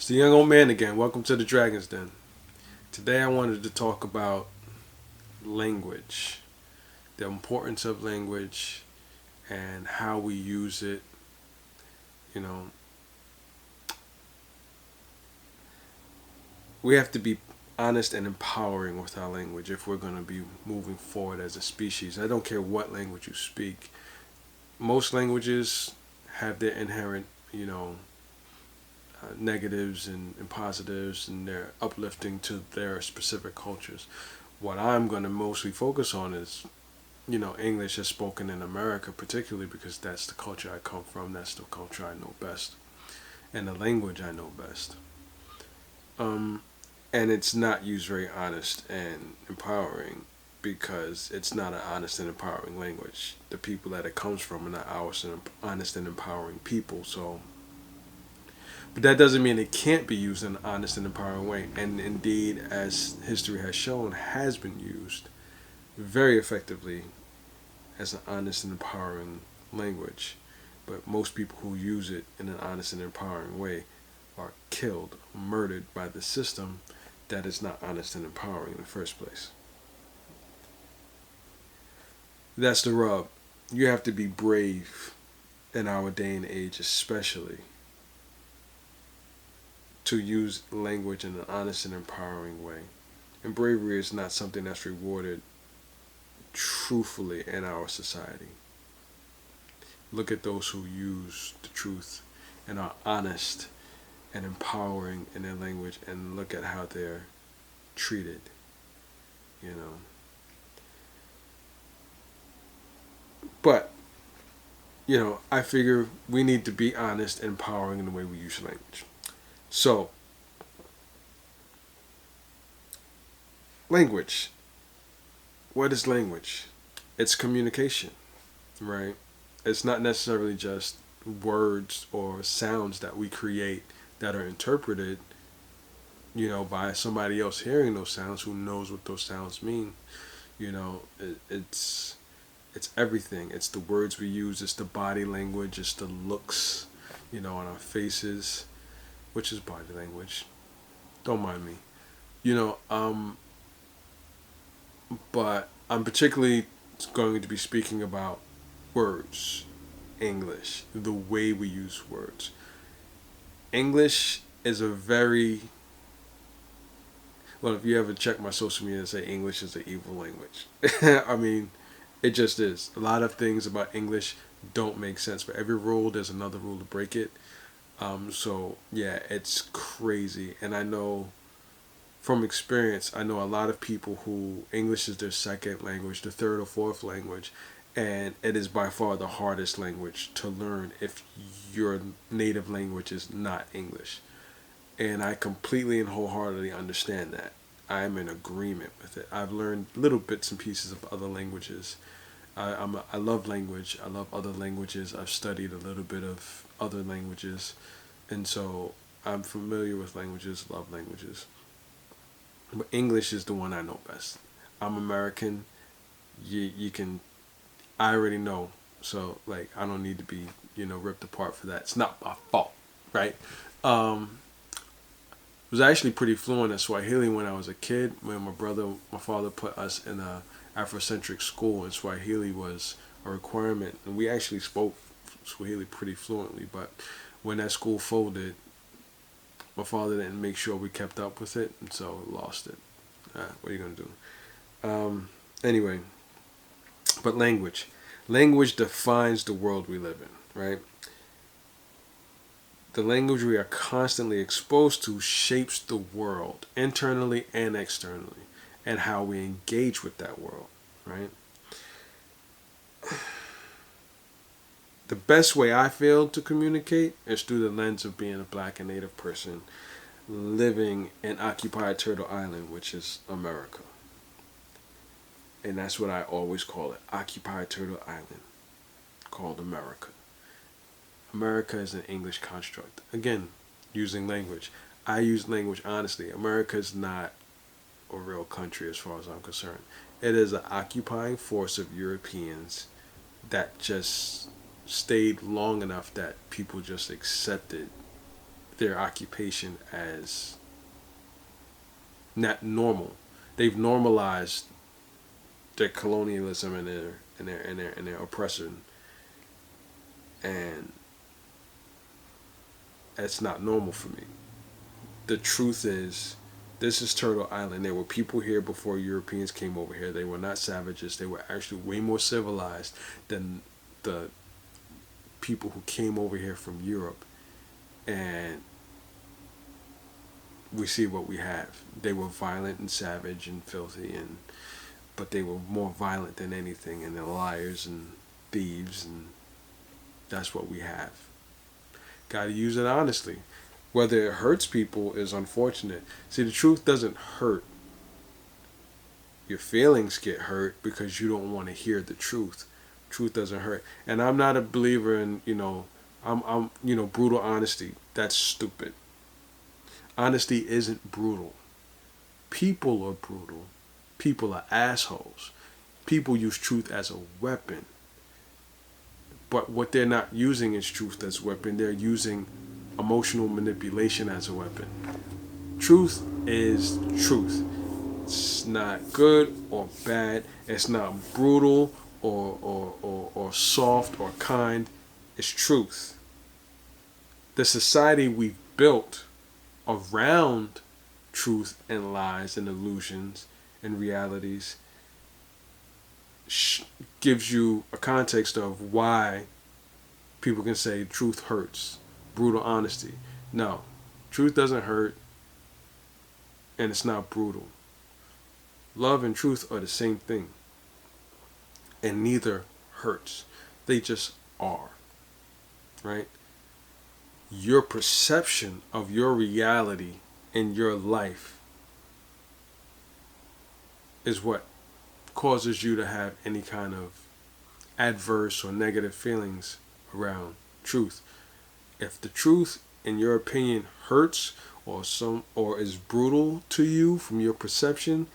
It's the young old man again. Welcome to the Dragon's Den. Today I wanted to talk about language, the importance of language, and how we use it. You know, we have to be honest and empowering with our language if we're going to be moving forward as a species. I don't care what language you speak. Most languages have their inherent, negatives and positives, and they're uplifting to their specific cultures. What I'm going to mostly focus on is, English is spoken in America, particularly because that's the culture I come from, that's the culture I know best, and the language I know best. Um, and it's not used very honest and empowering because it's not an honest and empowering language. The people that it comes from are not honest and empowering people. So, but that doesn't mean it can't be used in an honest and empowering way. And indeed, as history has shown, has been used very effectively as an honest and empowering language. But most people who use it in an honest and empowering way are killed, murdered by the system that is not honest and empowering in the first place. That's the rub. You have to be brave in our day and age, especially to use language in an honest and empowering way. And bravery is not something that's rewarded truthfully in our society. Look at those who use the truth and are honest and empowering in their language, and look at how they're treated, you know. But, I figure we need to be honest and empowering in the way we use language. So, language. What is language? It's communication, right? It's not necessarily just words or sounds that we create that are interpreted, by somebody else hearing those sounds who knows what those sounds mean. It's everything. It's the words we use. It's the body language. It's the looks, on our faces, which is body language. Don't mind me. You know, um, but I'm particularly going to be speaking about words, English, the way we use words. English is a very well. If you ever check my social media and say English is an evil language, I mean, it just is. A lot of things about English don't make sense. For every rule, there's another rule to break it. So yeah, it's crazy, and I know from experience, I know a lot of people who English is their second language, the third or fourth language, and it is by far the hardest language to learn if your native language is not English. And I completely and wholeheartedly understand that. I'm in agreement with it. I've learned little bits and pieces of other languages. I love language. I love other languages. I've studied a little bit of other languages, and so I'm familiar with languages. Love languages. But English is the one I know best. I'm American. You can. I already know. So like I don't need to be ripped apart for that. It's not my fault, right? Um, was actually pretty fluent in Swahili when I was a kid. When my father put us in a Afrocentric school, and Swahili was a requirement, and we actually spoke Swahili pretty fluently. But when that school folded, my father didn't make sure we kept up with it, and so lost it. What are you gonna do? Anyway, but language defines the world we live in, right? The language we are constantly exposed to shapes the world internally and externally, and how we engage with that world, right? The best way I feel to communicate is through the lens of being a black and native person living in occupied Turtle Island, which is America. And that's what I always call it, occupied Turtle Island, called America. America is an English construct. Again, using language. I use language honestly. America is not a real country as far as I'm concerned. It is an occupying force of Europeans that just stayed long enough that people just accepted their occupation as not normal. They've normalized their colonialism and their oppression, and that's not normal for me. The truth is, this is Turtle Island. There were people here before Europeans came over here. They were not savages. They were actually way more civilized than the people who came over here from Europe. And we see what we have. They were violent and savage and filthy, and but they were more violent than anything, and they're liars and thieves, and that's what we have. Got to use it honestly. Whether it hurts people is unfortunate. See, the truth doesn't hurt. Your feelings get hurt because you don't want to hear the truth. Truth doesn't hurt. And I'm not a believer in, brutal honesty. That's stupid. Honesty isn't brutal. People are brutal. People are assholes. People use truth as a weapon. But what they're not using is truth as a weapon. They're using emotional manipulation as a weapon. Truth is truth. It's not good or bad. It's not brutal or soft or kind. It's truth. The society we've built around truth and lies and illusions and realities gives you a context of why people can say truth hurts. Brutal honesty. No, truth doesn't hurt, and it's not brutal. Love and truth are the same thing, and neither hurts. They just are, right? Your perception of your reality in your life is what causes you to have any kind of adverse or negative feelings around truth. If the truth, in your opinion, hurts or is brutal to you from your perception,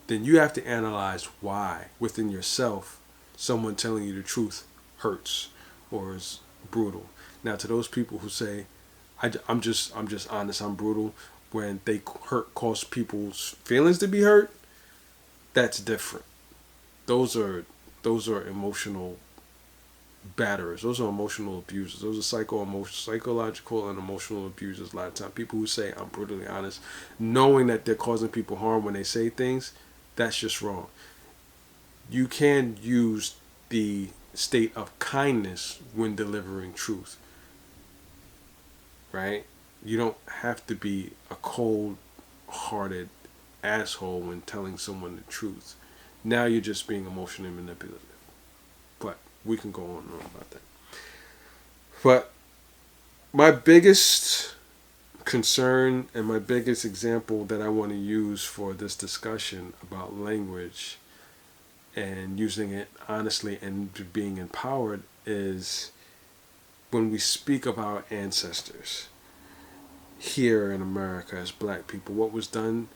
then you have to analyze why within yourself someone telling you the truth hurts or is brutal. Now, to those people who say, I'm just honest, I'm brutal, when they cause people's feelings to be hurt, that's different. Those are emotional batterers. Those are emotional abusers. Those are psychological and emotional abusers. A lot of times, people who say I'm brutally honest, knowing that they're causing people harm when they say things, that's just wrong. You can use the state of kindness when delivering truth, right? You don't have to be a cold-hearted asshole when telling someone the truth. Now you're just being emotionally manipulative. But we can go on and on about that. But my biggest concern and my biggest example that I want to use for this discussion about language and using it honestly and being empowered is when we speak of our ancestors here in America as black people, what was done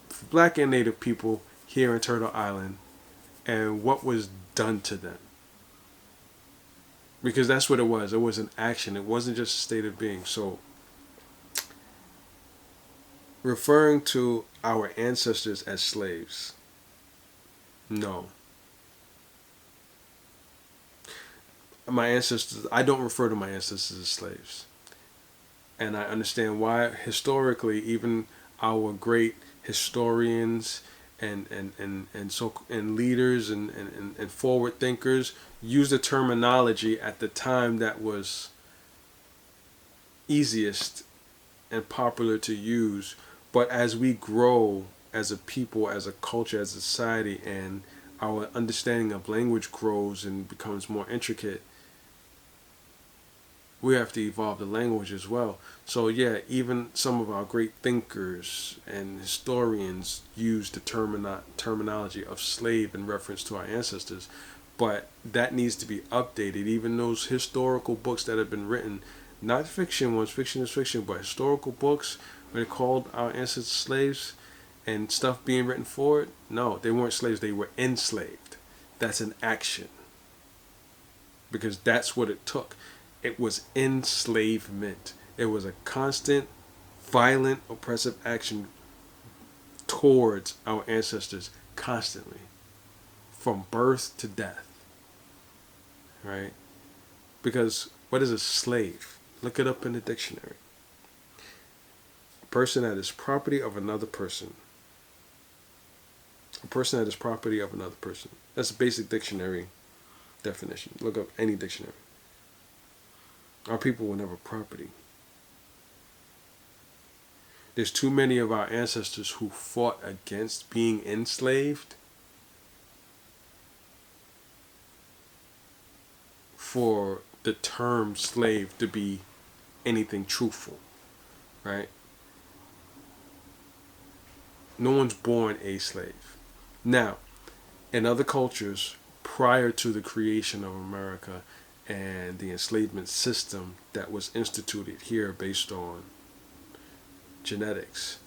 for black and native people here in Turtle Island and what was done to them. Because that's what it was. It was an action. It wasn't just a state of being. So, referring to our ancestors as slaves, no. My ancestors, I don't refer to my ancestors as slaves. And I understand why historically, even our great historians and leaders and forward thinkers use the terminology at the time that was easiest and popular to use. But as we grow as a people, as a culture, as a society, and our understanding of language grows and becomes more intricate, we have to evolve the language as well. So yeah, even some of our great thinkers and historians use the terminology of slave in reference to our ancestors, but that needs to be updated. Even those historical books that have been written, not fiction ones, fiction is fiction, but historical books where they called our ancestors slaves and stuff being written for it, no, they weren't slaves, they were enslaved. That's an action. Because that's what it took. It was enslavement. It was a constant violent, oppressive action towards our ancestors constantly, from birth to death, right? Because what is a slave? Look it up in the dictionary. A person that is property of another person. A person that is property of another person. That's a basic dictionary definition. Look up any dictionary. Our people were never property. There's too many of our ancestors who fought against being enslaved for the term slave to be anything truthful, right? No one's born a slave. Now, in other cultures, prior to the creation of America and the enslavement system that was instituted here based on genetics,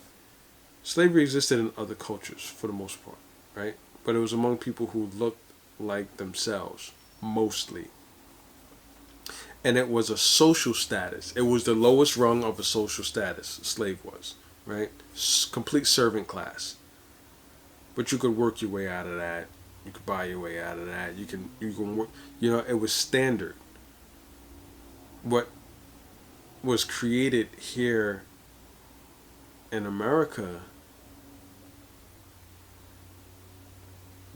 slavery existed in other cultures for the most part, right? But it was among people who looked like themselves, mostly. And it was a social status. It was the lowest rung of a social status, a slave was, right? Complete servant class. But you could work your way out of that. You could buy your way out of that. You can work. It was standard. What was created here in America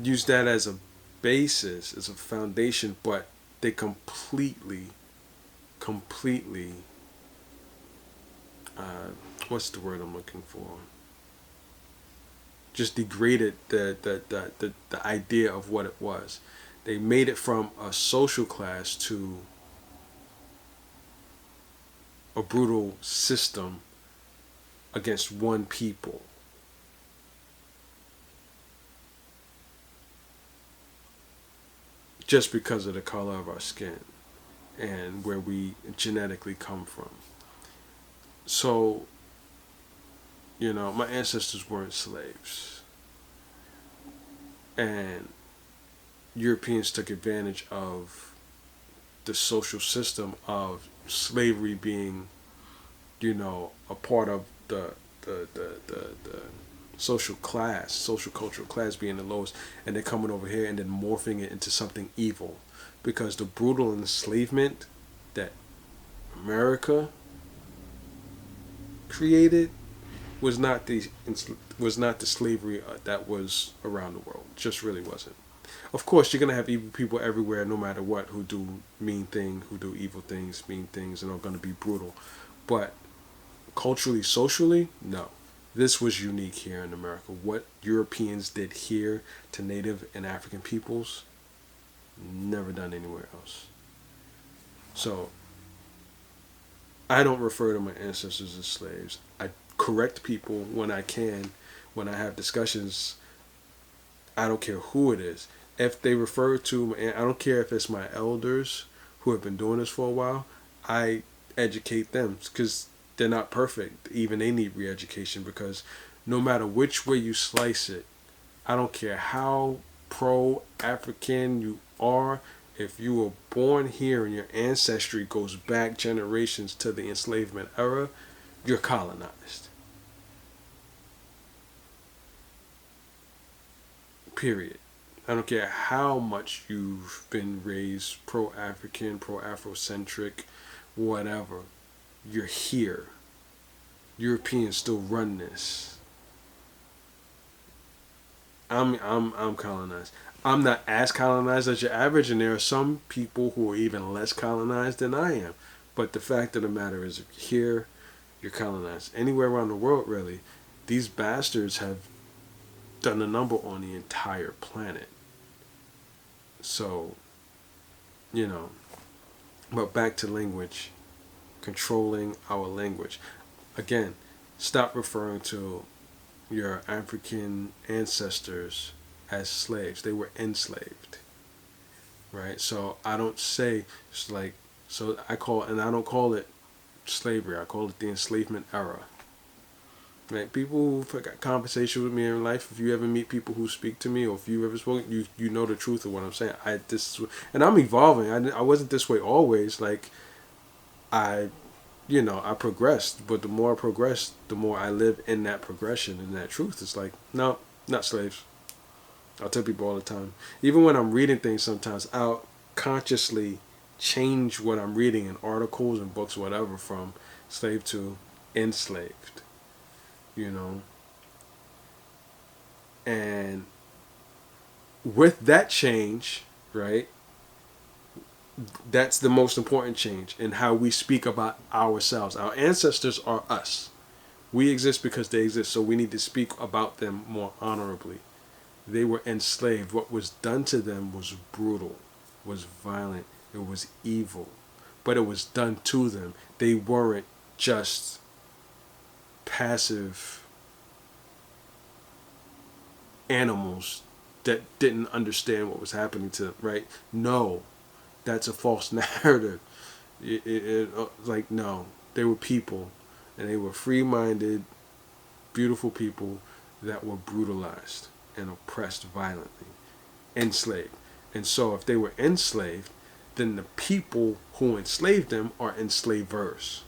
used that as a basis, as a foundation, but they completely, what's the word I'm looking for? Just degraded the idea of what it was. They made it from a social class to a brutal system against one people. Just because of the color of our skin and where we genetically come from. So, my ancestors weren't slaves. And Europeans took advantage of the social system of slavery being, a part of the social class, social cultural class being the lowest, and they're coming over here and then morphing it into something evil. Because the brutal enslavement that America created was not the slavery that was around the world. It just really wasn't. Of course, you're gonna have evil people everywhere, no matter what, who do mean things, who do evil things, mean things, and are gonna be brutal. But culturally, socially, no. This was unique here in America. What Europeans did here to Native and African peoples, never done anywhere else. So, I don't refer to my ancestors as slaves. I correct people when I can, when I have discussions. I don't care who it is. If they refer to, I don't care if it's my elders who have been doing this for a while, I educate them because they're not perfect. Even they need re-education, because no matter which way you slice it, I don't care how pro-African you are, if you were born here and your ancestry goes back generations to the enslavement era, you're colonized. Period. I don't care how much you've been raised pro-African, pro-Afrocentric, whatever. You're here. Europeans still run this. I'm colonized. I'm not as colonized as your average, and there are some people who are even less colonized than I am. But the fact of the matter is, here, you're colonized. Anywhere around the world, really, these bastards have done a number on the entire planet. So, but back to language, controlling our language. Again, stop referring to your African ancestors as slaves. They were enslaved, right? So I don't say, it's like, so I don't call it slavery. I call it the enslavement era. Right? People who've got conversation with me in life, if you ever meet people who speak to me, or if you ever spoken, you know the truth of what I'm saying. And I'm evolving. I wasn't this way always. Like, I I progressed. But the more I progressed, the more I live in that progression and that truth. It's like, no, not slaves. I tell people all the time. Even when I'm reading things, sometimes I'll consciously change what I'm reading in articles and books, whatever, from slave to enslaved. You know, and with that change, right? That's the most important change in how we speak about ourselves. Our ancestors are us. We exist because they exist, so we need to speak about them more honorably. They were enslaved. What was done to them was brutal, was violent, it was evil. But it was done to them. They weren't just passive animals that didn't understand what was happening to them, right? No, that's a false narrative. Like, no, they were people, and they were free-minded, beautiful people that were brutalized and oppressed violently, enslaved. And so if they were enslaved, then the people who enslaved them are enslavers.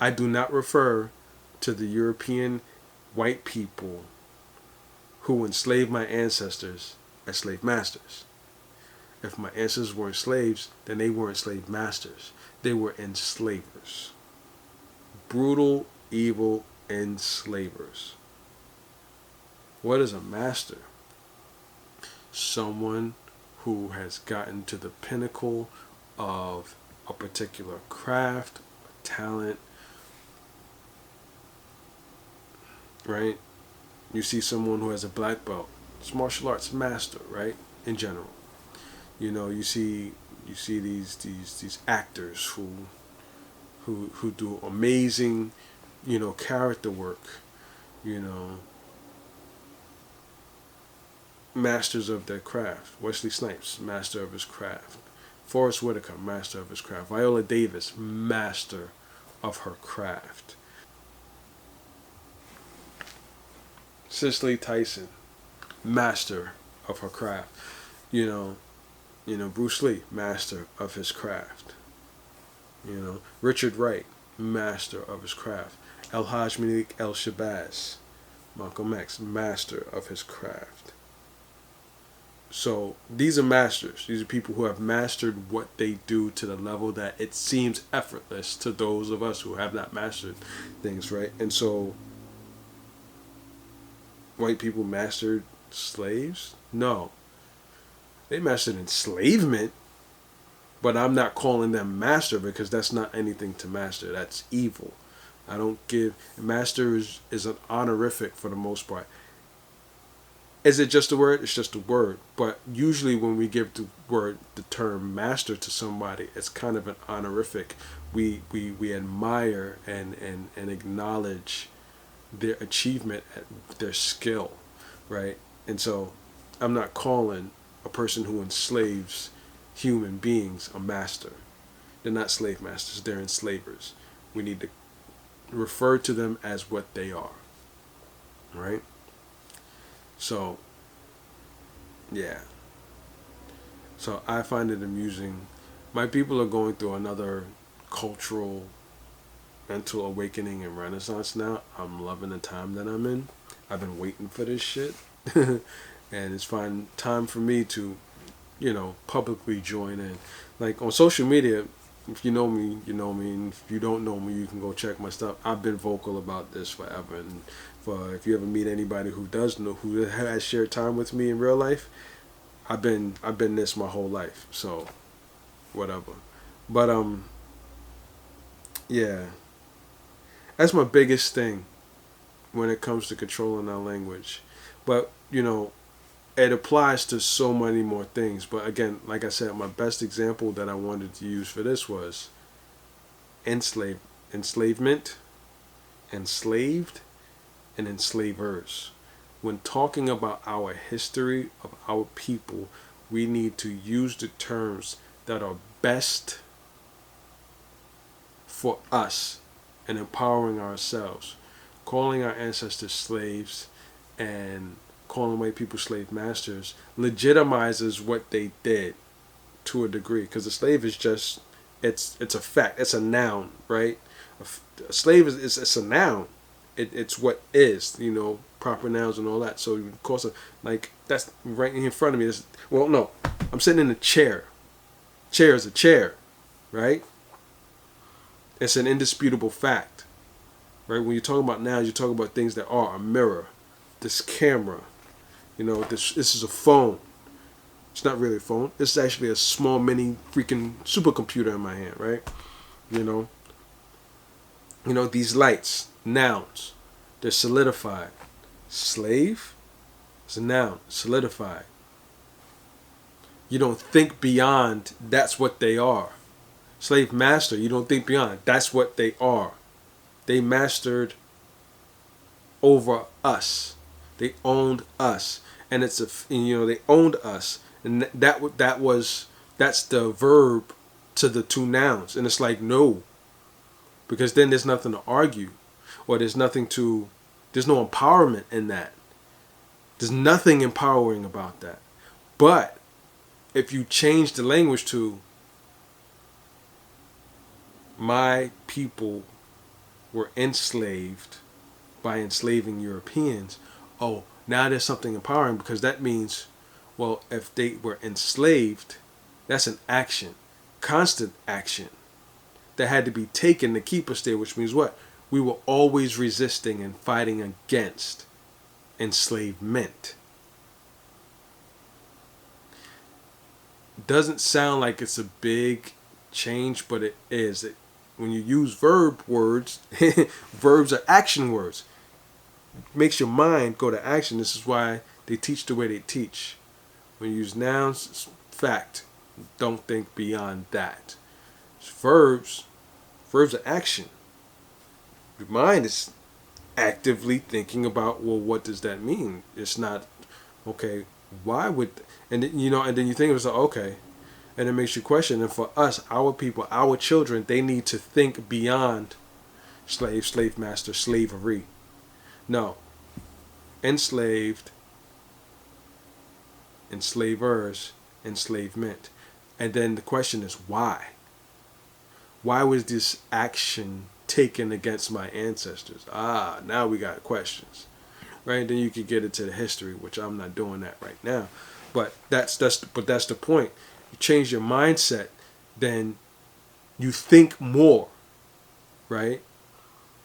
I do not refer to the European white people who enslaved my ancestors as slave masters. If my ancestors weren't slaves, then they weren't slave masters. They were enslavers. Brutal, evil enslavers. What is a master? Someone who has gotten to the pinnacle of a particular craft, talent, right? You see someone who has a black belt, it's martial arts master, right? In general, you see these actors who do amazing, character work, you know, masters of their craft. Wesley Snipes, master of his craft. Forrest Whitaker, master of his craft. Viola Davis, master of her craft. Cicely Tyson, master of her craft. You know, Bruce Lee, master of his craft. Richard Wright, master of his craft. El Hajj Malik El Shabazz, Malcolm X, master of his craft. So these are masters. These are people who have mastered what they do to the level that it seems effortless to those of us who have not mastered things, right? And so white people mastered slaves? No. They mastered enslavement, but I'm not calling them master because that's not anything to master. That's evil. I don't give master is an honorific for the most part. Is it just a word? It's just a word. But usually when we give the term master to somebody, it's kind of an honorific. We admire and acknowledge their achievement, their skill, right? And so I'm not calling a person who enslaves human beings a master. They're not slave masters, they're enslavers. We need to refer to them as what they are, right? So, yeah. So I find it amusing. My people are going through another cultural mental awakening and renaissance now. I'm loving the time that I'm in. I've been waiting for this shit. And it's fine time for me to, publicly join in. Like on social media, if you know me, you know me, and if you don't know me, you can go check my stuff. I've been vocal about this forever, and if you ever meet anybody who does know, who has shared time with me in real life, I've been this my whole life. So, whatever. But yeah, that's my biggest thing when it comes to controlling our language. But it applies to so many more things. But again, like I said, my best example that I wanted to use for this was enslavement, enslaved, and enslavers. When talking about our history of our people, we need to use the terms that are best for us and empowering ourselves. Calling our ancestors slaves and calling white people slave masters legitimizes what they did to a degree, because a slave is just It's a fact. It's a noun, right? A slave is it's a noun. It's what is, proper nouns and all that. So of course, like that's right in front of me. Well, no, I'm sitting in a chair. Chair is a chair, right? It's an indisputable fact, right? When you're talking about nouns, you're talking about things that are a mirror, this camera, this is a phone. It's not really a phone. It's actually a small mini freaking supercomputer in my hand, right? You know, these lights, nouns, they're solidified. Slave is a noun, solidified. You don't think beyond. That's what they are. Slave master, you don't think beyond. That's what they are. They mastered over us. They owned us, and they owned us, and that's the verb to the two nouns, and it's like no, because then there's nothing to argue, or there's no empowerment in that. There's nothing empowering about that. But if you change the language to my people were enslaved by enslaving Europeans, oh, now there's something empowering, because that means, well, if they were enslaved, that's an action, constant action that had to be taken to keep us there, which means what? We were always resisting and fighting against enslavement. Doesn't sound like it's a big change, but it is. When you use verb words, verbs are action words. It makes your mind go to action. This is why they teach the way they teach. When you use nouns, it's fact. Don't think beyond that. It's verbs are action. Your mind is actively thinking about, well, what does that mean? It's not, okay, why would, and then you think it's like, okay, and it makes you question. And for us, our people, our children, they need to think beyond slave master, slavery. No. Enslaved, enslavers, enslavement. And then the question is why? Why was this action taken against my ancestors? Now we got questions. Right? Then you could get into the history, which I'm not doing that right now. But that's the point. You change your mindset, then you think more, right?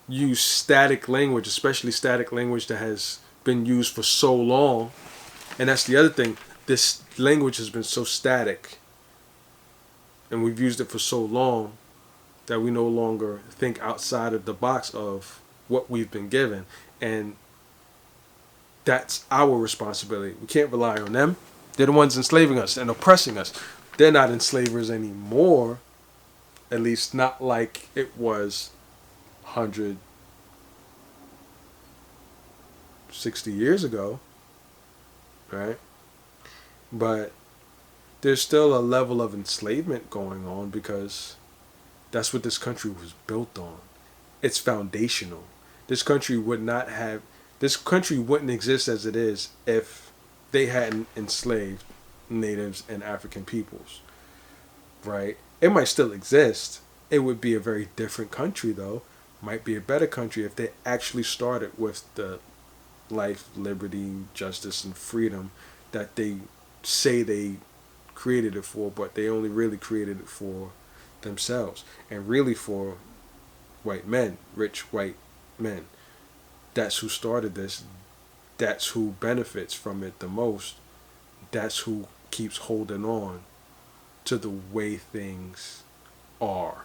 Use static language, especially static language that has been used for so long. And that's the other thing. This language has been so static, and we've used it for so long that we no longer think outside of the box of what we've been given. And that's our responsibility. We can't rely on them. They're the ones enslaving us and oppressing us. They're not enslavers anymore, at least not like it was 160 years ago, right? But there's still a level of enslavement going on, because that's what this country was built on. It's foundational. This country wouldn't exist as it is if they hadn't enslaved natives and African peoples, right? It might still exist. It would be a very different country, though. Might be a better country if they actually started with the life, liberty, justice, and freedom that they say they created it for, but they only really created it for themselves, and really for white men, rich white men. That's who started this. That's who benefits from it the most. That's who keeps holding on to the way things are.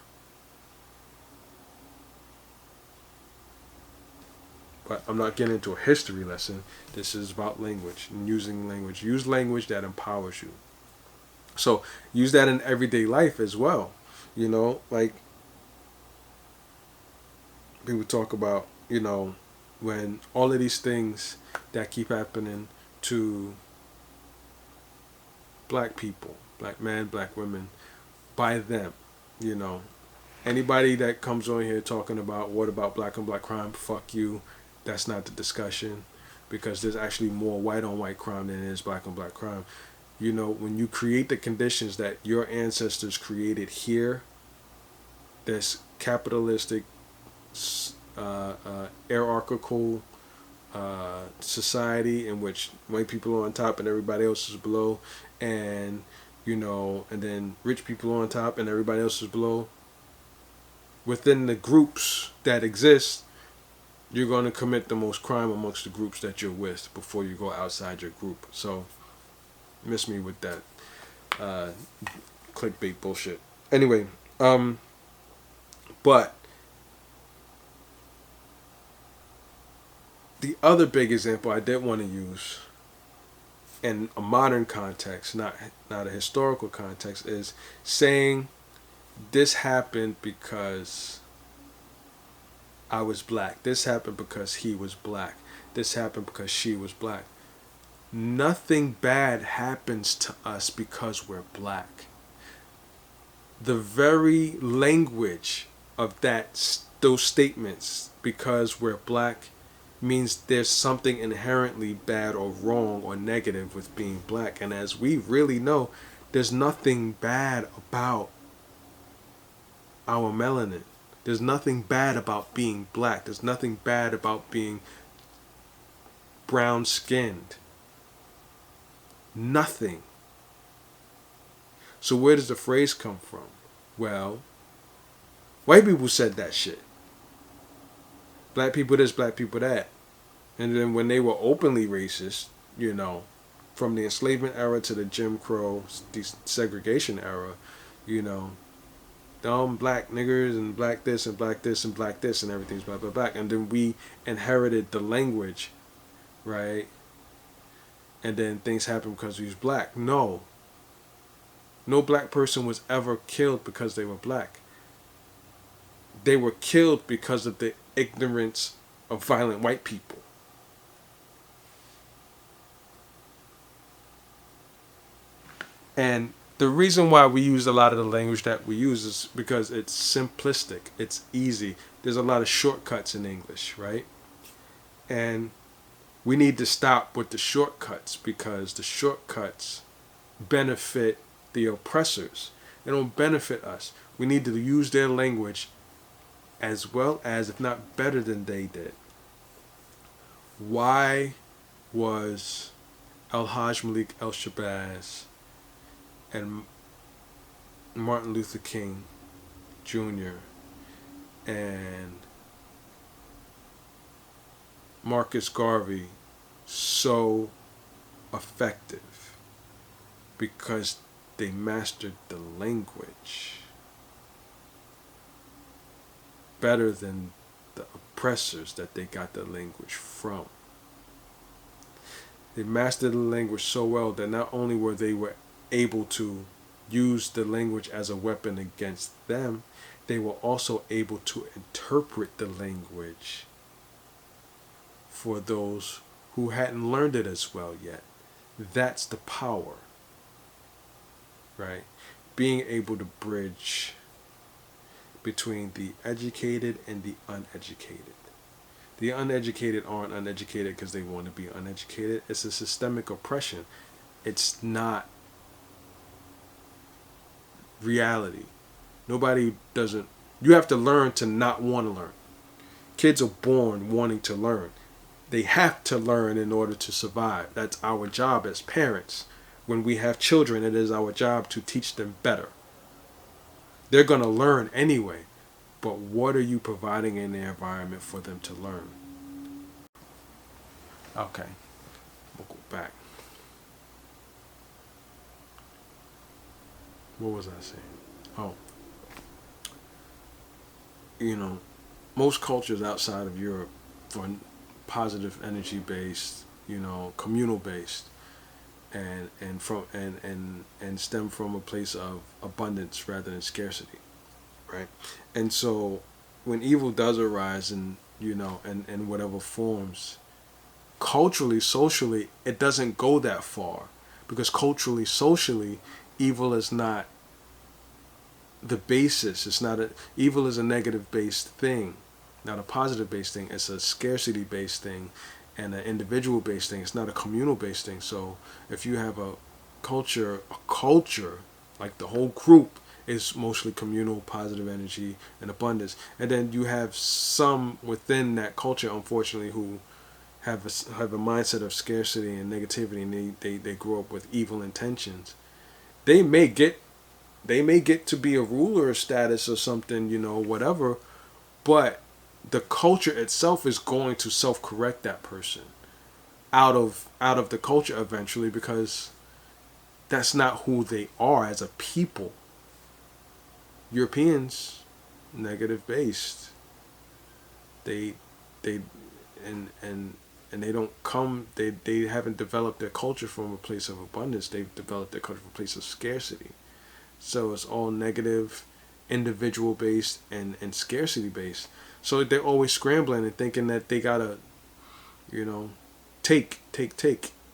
But I'm not getting into a history lesson. This is about language and using language. Use language that empowers you. So use that in everyday life as well. Like people talk about, when all of these things that keep happening to black people, black men, black women, by them, anybody that comes on here talking about what about black on black crime, fuck you. That's not the discussion, because there's actually more white on white crime than there is black on black crime. When you create the conditions that your ancestors created here, this capitalistic, hierarchical society in which white people are on top and everybody else is below, and and then rich people are on top and everybody else is below. Within the groups that exist, you're going to commit the most crime amongst the groups that you're with before you go outside your group. So, miss me with that clickbait bullshit. Anyway, but the other big example I did want to use in a modern context, not a historical context, is saying this happened because I was black. This happened because he was black. This happened because she was black. Nothing bad happens to us because we're black. The very language of those statements, because we're black, means there's something inherently bad or wrong or negative with being black. And as we really know, there's nothing bad about our melanin. There's nothing bad about being black. There's nothing bad about being brown skinned. Nothing. So where does the phrase come from? Well, white people said that shit. Black people this, black people that. And then when they were openly racist, from the enslavement era to the Jim Crow desegregation era, dumb black niggers and black this and black this and black this and everything's blah blah black. And then we inherited the language, right? And then things happened because he was black. No black person was ever killed because they were black. They were killed because of the ignorance of violent white people. And the reason why we use a lot of the language that we use is because it's simplistic. It's easy. There's a lot of shortcuts in English, right? And we need to stop with the shortcuts because the shortcuts benefit the oppressors. They don't benefit us. We need to use their language as well as, if not better than they did. Why was Al-Hajj Malik El-Shabazz and Martin Luther King Jr. and Marcus Garvey so effective? Because they mastered the language better than the oppressors that they got the language from. They mastered the language so well that not only were they able to use the language as a weapon against them, they were also able to interpret the language for those who hadn't learned it as well yet. That's the power, right? Being able to bridge between the educated and the uneducated. The uneducated aren't uneducated because they want to be uneducated. It's a systemic oppression. It's not reality. You have to learn to not want to learn. Kids are born wanting to learn. They have to learn in order to survive. That's our job as parents. When we have children, it is our job to teach them better. They're going to learn anyway. But what are you providing in the environment for them to learn? Okay. We'll go back. What was I saying? Oh. Most cultures outside of Europe are positive energy based, communal based, and stem from a place of abundance rather than scarcity, right? And so when evil does arise in whatever forms, culturally, socially, it doesn't go that far, because culturally, socially, evil is not the basis. Evil is a negative based thing, not a positive based thing. It's a scarcity based thing and an individual based thing. It's not a communal based thing. So if you have a culture like the whole group is mostly communal, positive energy, and abundance. And then you have some within that culture, unfortunately, who have a mindset of scarcity and negativity, and they grow up with evil intentions. They may get to be a ruler status or something, whatever, but the culture itself is going to self correct that person out of the culture eventually, because that's not who they are as a people. Europeans, negative based. They they and they don't come they haven't developed their culture from a place of abundance. They've developed their culture from a place of scarcity. So it's all negative, individual based and scarcity based. So they're always scrambling and thinking that they gotta, you know, take,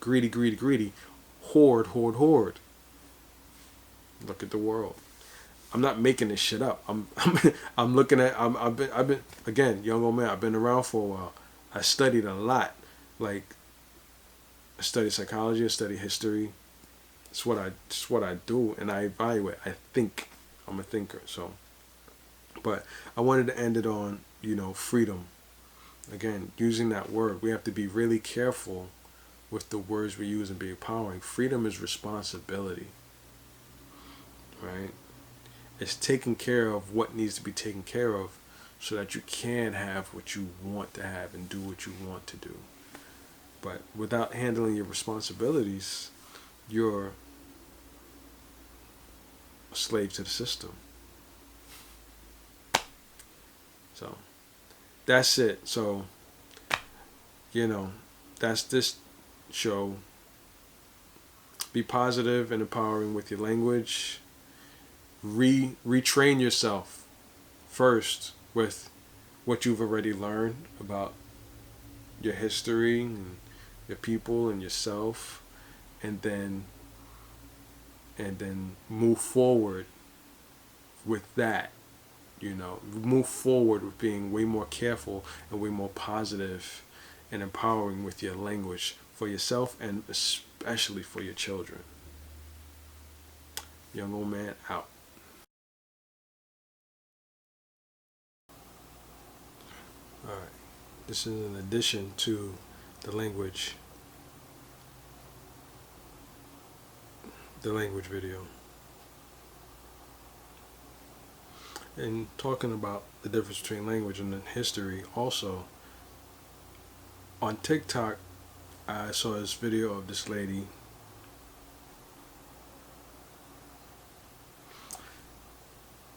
greedy, greedy, greedy, hoard, hoard, hoard. Look at the world. I'm not making this shit up. I'm looking at. I've been again, young old man. I've been around for a while. I studied a lot. Like, I study psychology. I study history. It's what I do, and I evaluate. I think. I'm a thinker. So, but I wanted to end it on, freedom. Again, using that word, we have to be really careful with the words we use and be empowering. Freedom is responsibility, right? It's taking care of what needs to be taken care of so that you can have what you want to have and do what you want to do. But without handling your responsibilities, you're a slave to the system. So that's it. So, that's this show. Be positive and empowering with your language. Retrain yourself first with what you've already learned about your history and your people and yourself, and then move forward with that. Move forward with being way more careful and way more positive and empowering with your language for yourself and especially for your children. Young old man out. All right. This is an addition to the language video. And talking about the difference between language and history, also on TikTok, I saw this video of this lady.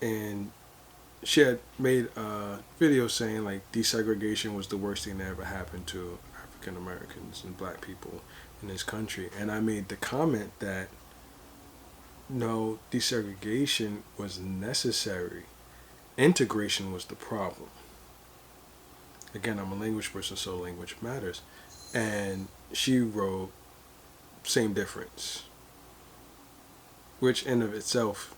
And she had made a video saying like desegregation was the worst thing that ever happened to African Americans and black people in this country. And I made the comment that no, desegregation was necessary. Integration was the problem. Again, I'm a language person, so language matters. And she wrote, same difference. Which in of itself,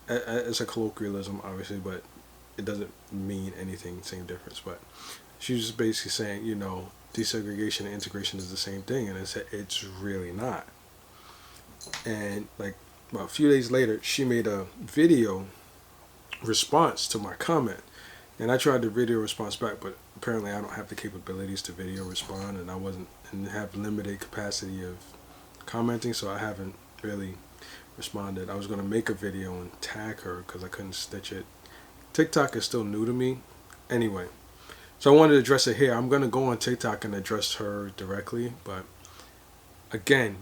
it's a colloquialism, obviously, but it doesn't mean anything, same difference. But she was just basically saying, desegregation and integration is the same thing. And it's really not. And like about a few days later, she made a video response to my comment, and I tried to video response back, but apparently I don't have the capabilities to video respond, and and have limited capacity of commenting, so I haven't really responded. I was going to make a video and tag her because I couldn't stitch it. TikTok is still new to me anyway, so I wanted to address it here. I'm going to go on TikTok and address her directly, but again,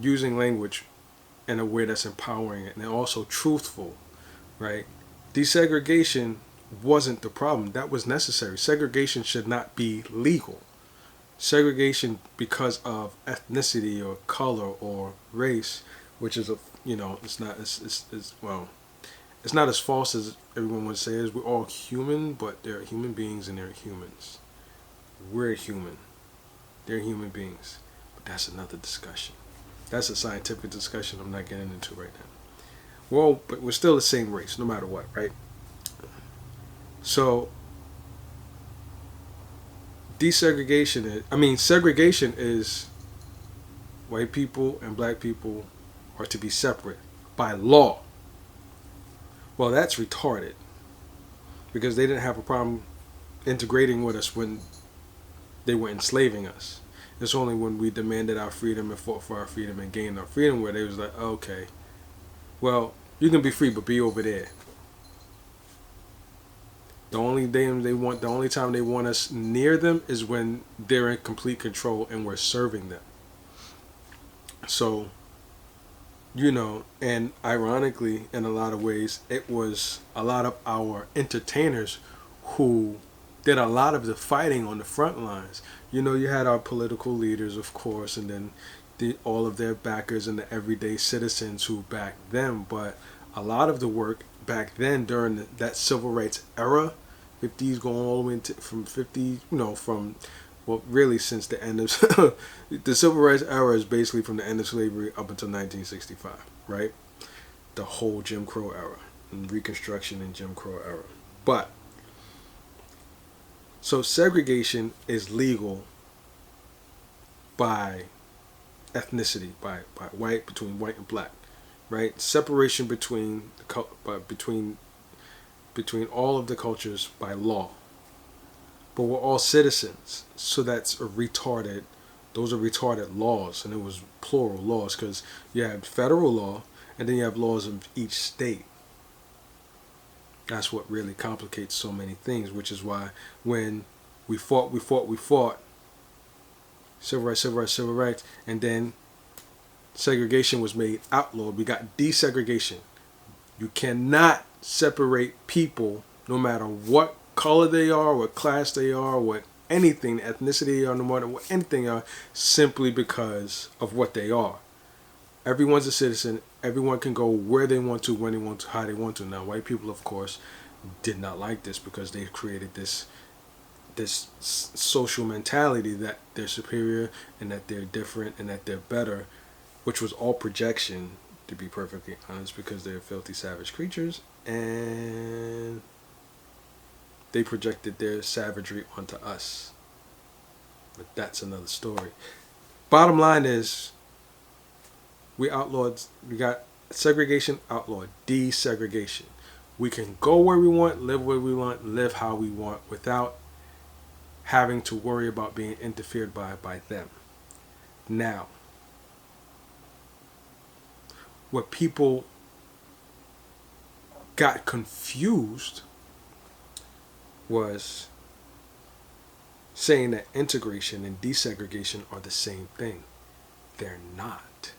using language in a way that's empowering and also truthful, right? Desegregation wasn't the problem. That was necessary. Segregation should not be legal. Segregation because of ethnicity or color or race, which is it's not it's not as false as everyone would say. We're all human, but they're human beings and they're humans. We're human. They're human beings. But that's another discussion. That's a scientific discussion I'm not getting into right now. Well, but we're still the same race, no matter what, right? So, segregation is white people and black people are to be separate by law. Well, that's retarded because they didn't have a problem integrating with us when they were enslaving us. It's only when we demanded our freedom and fought for our freedom and gained our freedom where they was like, okay, well, you can be free, but be over there. The only time they want us near them is when they're in complete control and we're serving them. So, and ironically, in a lot of ways, it was a lot of our entertainers who did a lot of the fighting on the front lines. You had our political leaders, of course, and then all of their backers and the everyday citizens who backed them. But a lot of the work back then during that civil rights era, 50s going all the way into from 50, from well, really since the end of the civil rights era is basically from the end of slavery up until 1965, right? The whole Jim Crow era and Reconstruction and Jim Crow era. But so segregation is legal by ethnicity, by white, between white and black, right? Separation between all of the cultures by law. But we're all citizens, so that's a retarded. Those are retarded laws, and it was plural laws because you have federal law, and then you have laws of each state. That's what really complicates so many things, which is why when we fought, civil rights, civil rights, civil rights, and then segregation was made outlawed. We got desegregation. You cannot separate people no matter what color they are, what class they are, what anything, ethnicity or no matter what anything are, simply because of what they are. Everyone's a citizen. Everyone can go where they want to, when they want to, how they want to. Now, white people, of course, did not like this because they created this social mentality that they're superior and that they're different and that they're better, which was all projection, to be perfectly honest, because they're filthy, savage creatures, and they projected their savagery onto us. But that's another story. Bottom line is, we got segregation outlawed, desegregation. We can go where we want, live where we want, live how we want without having to worry about being interfered by them. Now, what people got confused was saying that integration and desegregation are the same thing. They're not.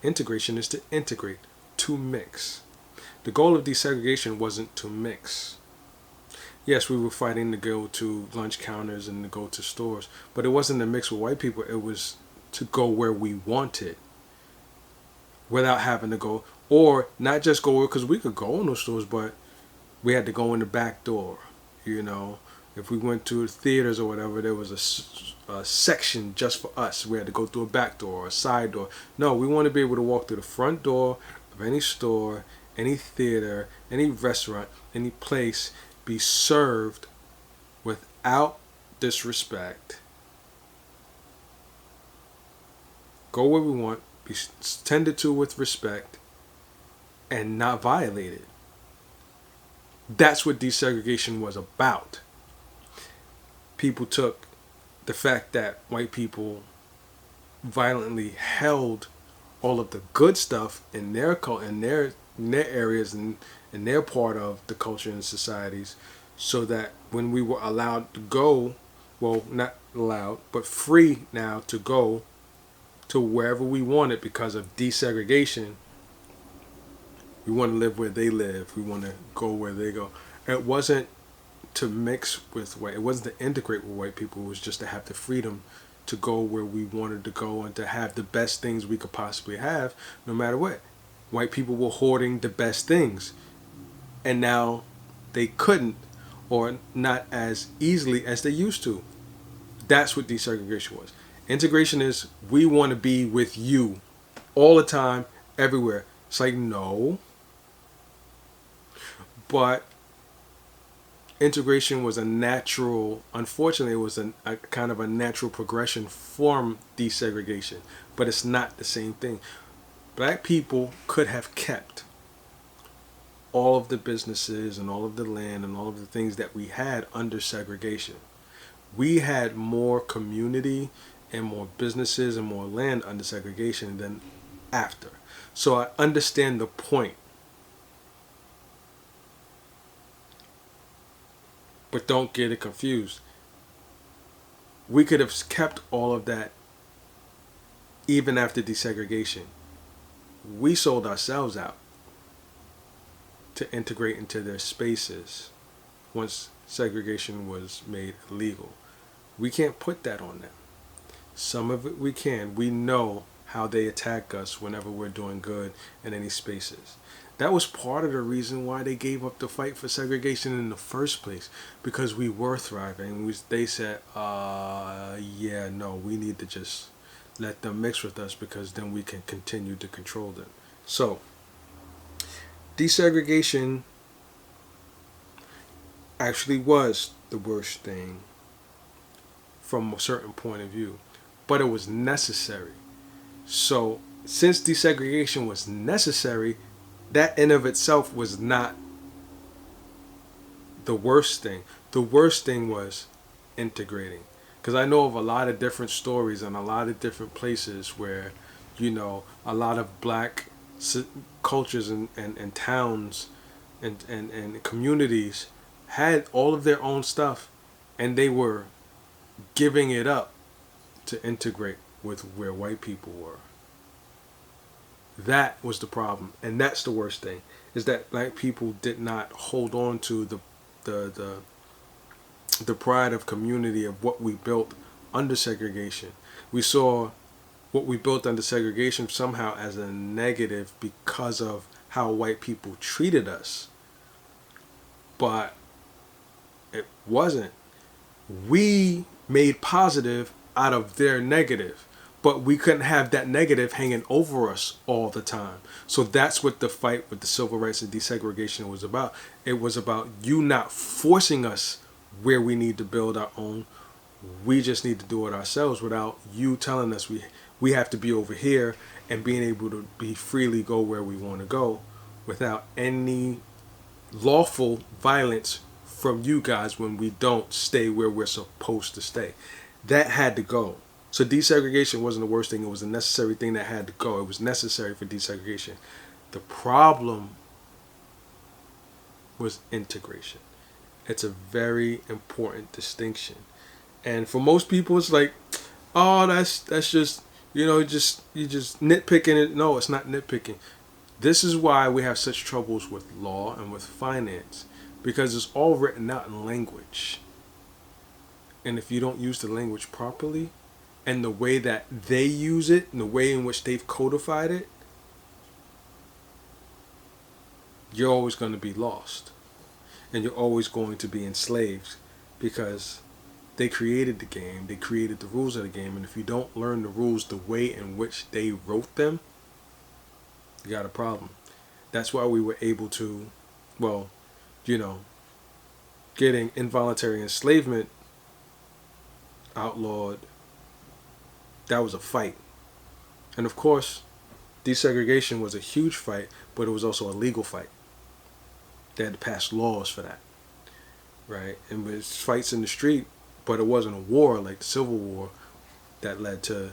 Integration is to integrate, to mix. The goal of desegregation wasn't to mix. Yes, we were fighting to go to lunch counters and to go to stores, but it wasn't to mix with white people. It was to go where we wanted without having to go, or not just go, because we could go in those stores, but we had to go in the back door. If we went to theaters or whatever, there was a section just for us. We had to go through a back door or a side door. No, we want to be able to walk through the front door of any store, any theater, any restaurant, any place, be served without disrespect. Go where we want, be tended to with respect, and not violated. That's what desegregation was about. People took the fact that white people violently held all of the good stuff in their areas and in their part of the culture and societies, so that when we were allowed to go, well, not allowed, but free now to go to wherever we wanted because of desegregation, we want to live where they live. We want to go where they go. It wasn't to mix with white. It wasn't to integrate with white people. It was just to have the freedom to go where we wanted to go and to have the best things we could possibly have, no matter what. White people were hoarding the best things, and now they couldn't, or not as easily as they used to. That's what desegregation was. Integration is, we want to be with you all the time, everywhere. It's like, no. But integration was a natural, unfortunately, it was a kind of a natural progression from desegregation. But it's not the same thing. Black people could have kept all of the businesses and all of the land and all of the things that we had under segregation. We had more community and more businesses and more land under segregation than after. So I understand the point. But don't get it confused. We could have kept all of that even after desegregation. We sold ourselves out to integrate into their spaces once segregation was made illegal. We can't put that on them. Some of it we can. We know how they attack us whenever we're doing good in any spaces. That was part of the reason why they gave up the fight for segregation in the first place, because we were thriving. They said, yeah, no, we need to just let them mix with us because then we can continue to control them. So, desegregation actually was the worst thing from a certain point of view, but it was necessary. So, since desegregation was necessary, that in of itself was not the worst thing. The worst thing was integrating. Because I know of a lot of different stories and a lot of different places where, a lot of black cultures and towns and communities had all of their own stuff and they were giving it up to integrate with where white people were. That was the problem, and that's the worst thing, is that black people did not hold on to the pride of community of what we built under segregation. We saw what we built under segregation somehow as a negative because of how white people treated us. But it wasn't. We made positive out of their negative. But we couldn't have that negative hanging over us all the time. So that's what the fight with the civil rights and desegregation was about. It was about you not forcing us where we need to build our own. We just need to do it ourselves without you telling us we have to be over here and being able to be freely go where we want to go without any lawful violence from you guys when we don't stay where we're supposed to stay. That had to go. So desegregation wasn't the worst thing. It was a necessary thing that had to go. It was necessary for desegregation. The problem was integration. It's a very important distinction. And for most people, it's like, oh, that's just, you just nitpicking it. No, it's not nitpicking. This is why we have such troubles with law and with finance, because it's all written out in language. And if you don't use the language properly, and the way that they use it, and the way in which they've codified it, you're always going to be lost. And you're always going to be enslaved because they created the game, they created the rules of the game, and if you don't learn the rules the way in which they wrote them, you got a problem. That's why we were able to, getting involuntary enslavement outlawed. That was a fight. And of course, desegregation was a huge fight, but it was also a legal fight. They had to pass laws for that, right? And it was fights in the street, but it wasn't a war like the Civil War that led to,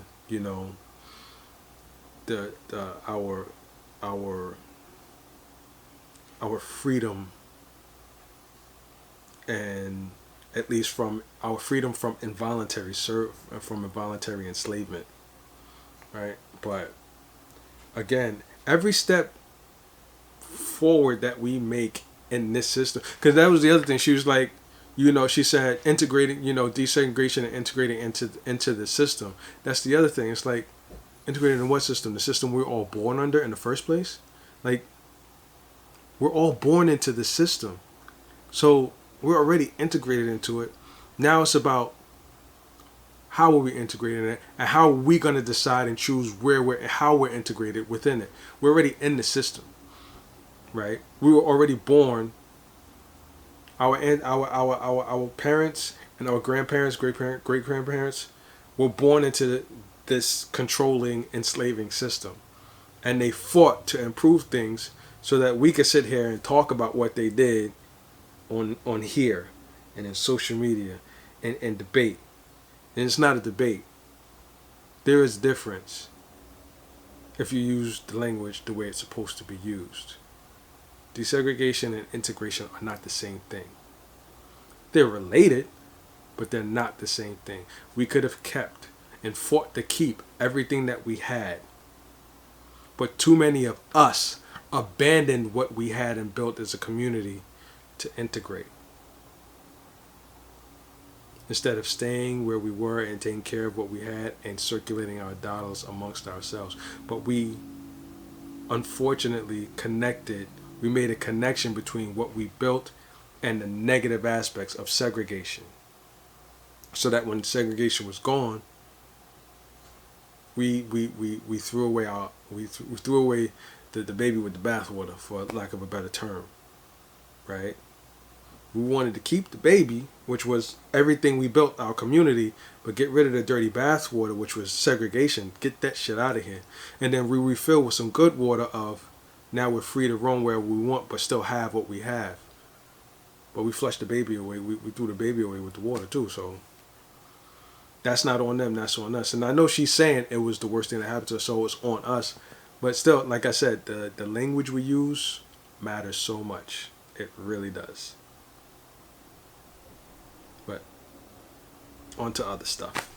our freedom, and at least from our freedom from involuntary enslavement, right? But again, every step forward that we make in this system, because that was the other thing. She was like, she said integrating, desegregation and integrating into the system. That's the other thing. It's like, integrated in what system? The system we're all born under in the first place? Like, we're all born into the system. So we're already integrated into it. Now it's about how are we integrating it, and how are we going to decide and choose how we're integrated within it. We're already in the system, right? We were already born. Our parents and our grandparents, great grandparents, were born into this controlling, enslaving system, and they fought to improve things so that we could sit here and talk about what they did on here and in social media and debate. And it's not a debate. There is difference if you use the language the way it's supposed to be used. Desegregation and integration are not the same thing. They're related, but they're not the same thing. We could have kept and fought to keep everything that we had, but too many of us abandoned what we had and built as a community to integrate, instead of staying where we were and taking care of what we had and circulating our dollars amongst ourselves. But we unfortunately we made a connection between what we built and the negative aspects of segregation, so that when segregation was gone, we threw away we threw away the baby with the bathwater, for lack of a better term, right? We wanted to keep the baby, which was everything we built, our community, but get rid of the dirty bathwater, which was segregation. Get that shit out of here. And then we refill with some good water of, now we're free to roam where we want, but still have what we have. But we flushed the baby away. We threw the baby away with the water too. So that's not on them, that's on us. And I know she's saying it was the worst thing that happened to her, so it's on us. But still, like I said, the language we use matters so much. It really does. But on to other stuff.